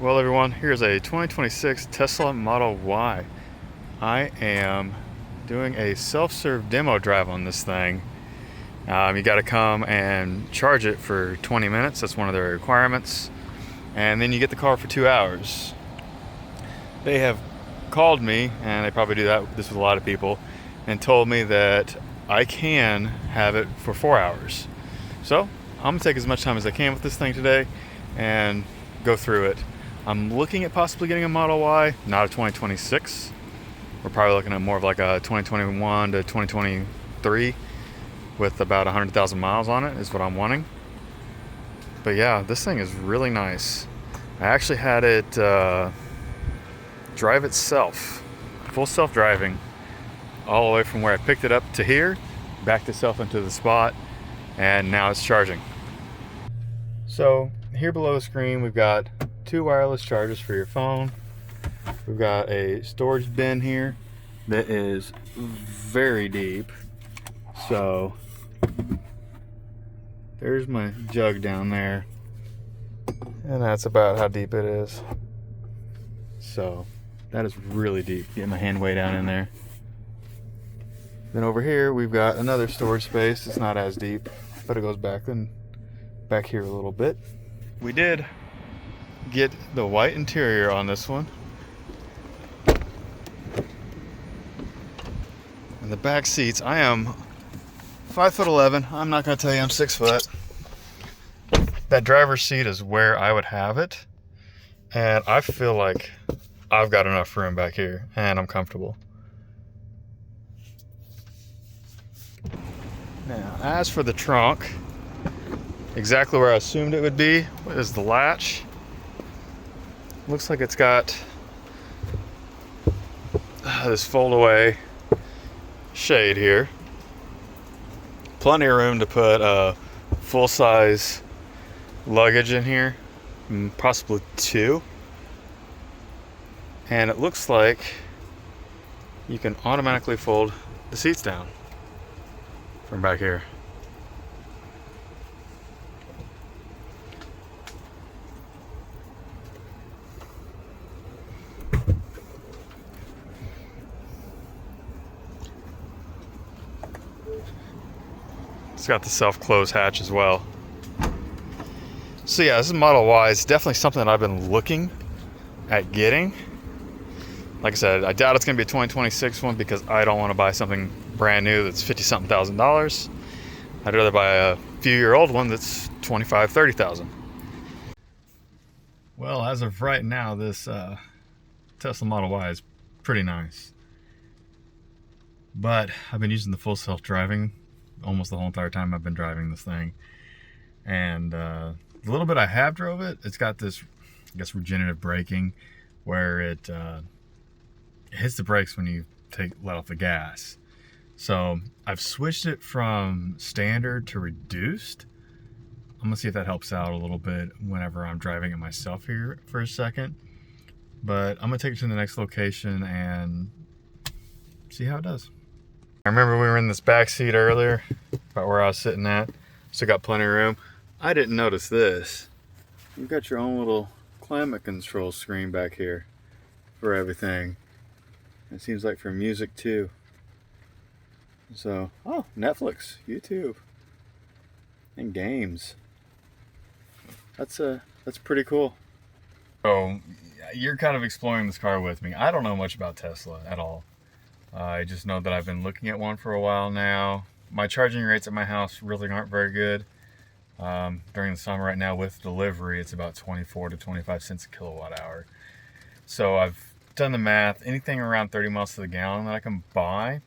Well, everyone, here's a 2026 Tesla Model Y. I am doing a self-serve demo drive on this thing. You got to come and charge it for 20 minutes. That's one of their requirements. And then you get the car for 2 hours. They have called me, and they probably do this with a lot of people, and told me that I can have it for 4 hours. So I'm gonna take as much time as I can with this thing today and go through it. I'm looking at possibly getting a Model Y, not a 2026. We're probably looking at more of like a 2021 to 2023 with about 100,000 miles on it is what I'm wanting. But yeah, this thing is really nice. I actually had it drive itself, full self-driving, all the way from where I picked it up to here, backed itself into the spot, and now it's charging. So here below the screen, we've got 2 wireless chargers for your phone. We've got a storage bin here that is very deep. So there's my jug down there, and that's about how deep it is. So that is really deep. Get my hand way down in there. Then over here we've got another storage space. It's not as deep, but it goes back here a little bit. We did get the white interior on this one. And the back seats, I am 5'11". I'm not gonna tell you I'm 6 foot. That driver's seat is where I would have it. And I feel like I've got enough room back here and I'm comfortable. Now, as for the trunk, exactly where I assumed it would be is the latch. Looks like it's got this fold away shade here. Plenty of room to put full-size luggage in here, possibly 2. And it looks like you can automatically fold the seats down from back here. It's got the self-close hatch as well. So yeah, this is Model Y. It's definitely something that I've been looking at getting. Like I said, I doubt it's going to be a 2026 one because I don't want to buy something brand new that's $50-something thousand. I'd rather buy a few-year-old one that's $25,000, $30,000. Well, as of right now, this Tesla Model Y is pretty nice. But I've been using the full self-driving almost the whole entire time I've been driving this thing. And the little bit I have drove it, it's got this, I guess, regenerative braking where it hits the brakes when you let off the gas. So I've switched it from standard to reduced. I'm gonna see if that helps out a little bit whenever I'm driving it myself here for a second. But I'm gonna take it to the next location and see how it does. I remember we were in this back seat earlier, about where I was sitting at. Still got plenty of room. I didn't notice this. You've got your own little climate control screen back here for everything. It seems like for music too. So, oh, Netflix, YouTube, and games. That's pretty cool. So, you're kind of exploring this car with me. I don't know much about Tesla at all. I just know that I've been looking at one for a while now. My charging rates at my house really aren't very good. During the summer right now with delivery, it's about 24 to 25 cents a kilowatt hour. So I've done the math. Anything around 30 miles to the gallon that I can buy,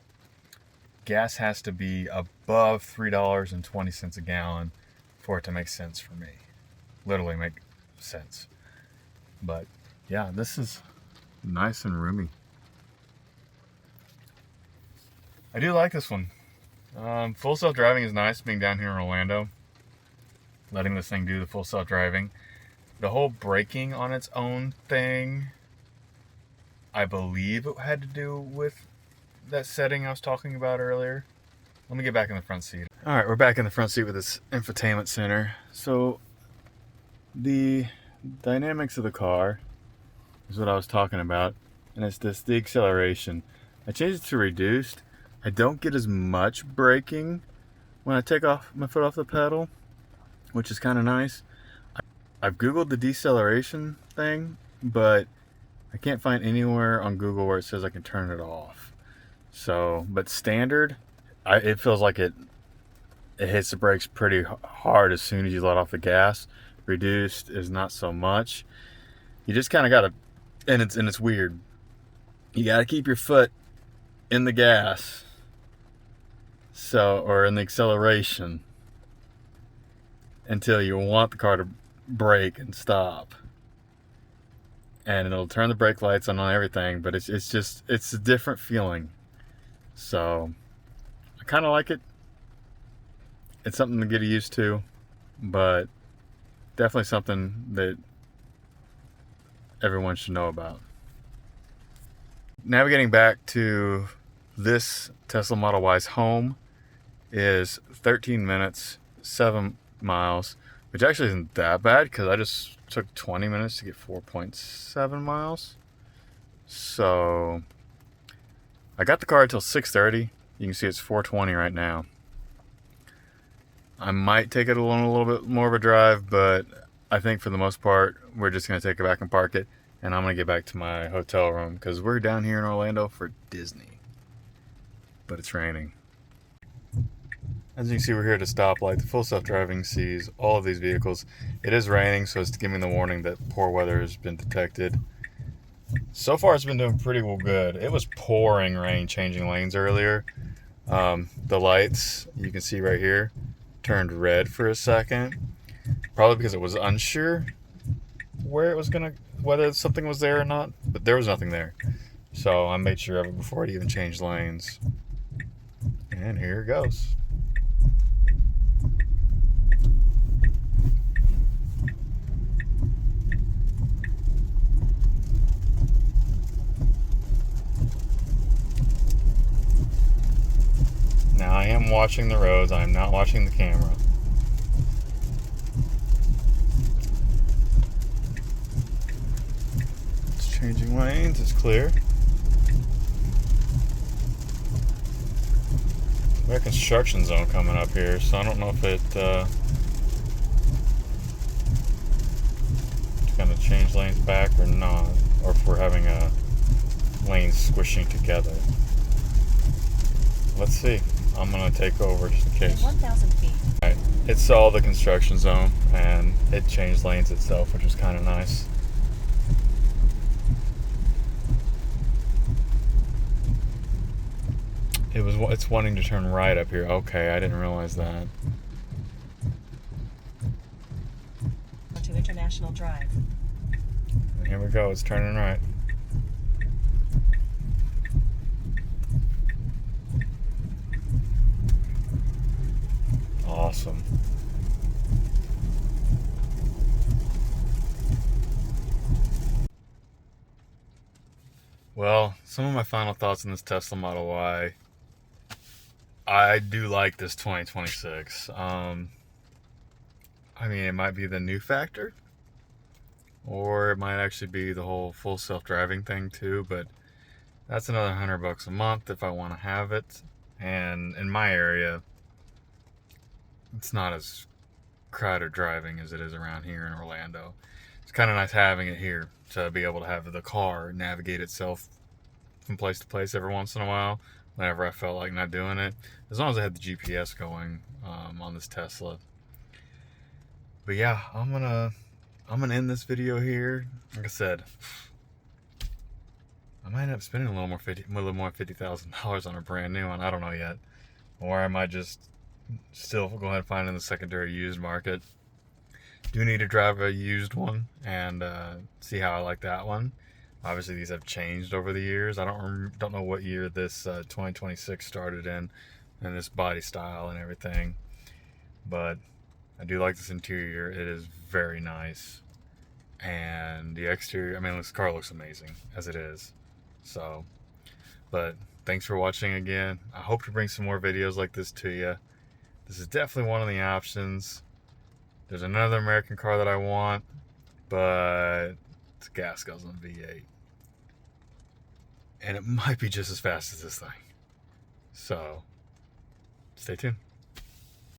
gas has to be above $3.20 a gallon for it to make sense for me. Literally make sense. But yeah, this is nice and roomy. I do like this one. Full self-driving is nice, being down here in Orlando, letting this thing do the full self-driving. The whole braking on its own thing, I believe it had to do with that setting I was talking about earlier. Let me get back in the front seat. All right, we're back in the front seat with this infotainment center. So the dynamics of the car is what I was talking about, and it's the acceleration. I changed it to reduced. I don't get as much braking when I take off my foot off the pedal, which is kind of nice. I've Googled the deceleration thing, but I can't find anywhere on Google where it says I can turn it off. So, but standard, it feels like it hits the brakes pretty hard as soon as you let off the gas. Reduced is not so much. You just kind of gotta, and it's weird. You gotta keep your foot in the gas, or in the acceleration, until you want the car to brake and stop. And it'll turn the brake lights on everything, but it's a different feeling. So I kind of like it. It's something to get used to, but definitely something that everyone should know about. Navigating back to this Tesla Model Y's home is 13 minutes, 7 miles, which actually isn't that bad because I just took 20 minutes to get 4.7 miles. So I got the car until 6:30. You can see it's 4:20 right now. I might take it a little bit more of a drive, but I think for the most part, we're just going to take it back and park it, and I'm going to get back to my hotel room because we're down here in Orlando for Disney, but it's raining. As you can see, we're here at a stoplight. The full self-driving sees all of these vehicles. It is raining, so it's giving the warning that poor weather has been detected. So far, it's been doing pretty well good. It was pouring rain changing lanes earlier. The lights, you can see right here, turned red for a second. Probably because it was unsure whether something was there or not, but there was nothing there. So I made sure of it before it even changed lanes. And here it goes. Now I am watching the roads, I am not watching the camera. It's changing lanes, it's clear. We have a construction zone coming up here, so I don't know if it's gonna change lanes back or not, or if we're having lanes squishing together. Let's see. I'm gonna take over just in case. 1,000 feet. Alright, it saw the construction zone and it changed lanes itself, which was kind of nice. It's wanting to turn right up here. Okay, I didn't realize that. To International Drive. And here we go. It's turning right. Awesome. Well, some of my final thoughts on this Tesla Model Y. I do like this 2026. I mean, it might be the new factor, or it might actually be the whole full self-driving thing too, but that's another $100 a month if I want to have it. And in my area, it's not as crowded driving as it is around here in Orlando. It's kind of nice having it here to be able to have the car navigate itself from place to place every once in a while whenever I felt like not doing it, as long as I had the GPS going on this Tesla. But yeah, I'm gonna end this video here. Like I said, I might end up spending a little more $50,000 on a brand new one. I don't know yet, or I might just still go ahead and find it in the secondary used market. Do need to drive a used one and see how I like that one. Obviously, these have changed over the years. I don't know what year this 2026 started in, and this body style and everything. But I do like this interior. It is very nice. And the exterior, I mean, this car looks amazing as it is. So, but thanks for watching again. I hope to bring some more videos like this to you. This is definitely one of the options. There's another American car that I want, but it's a gas guzzling V8. And it might be just as fast as this thing. So, stay tuned.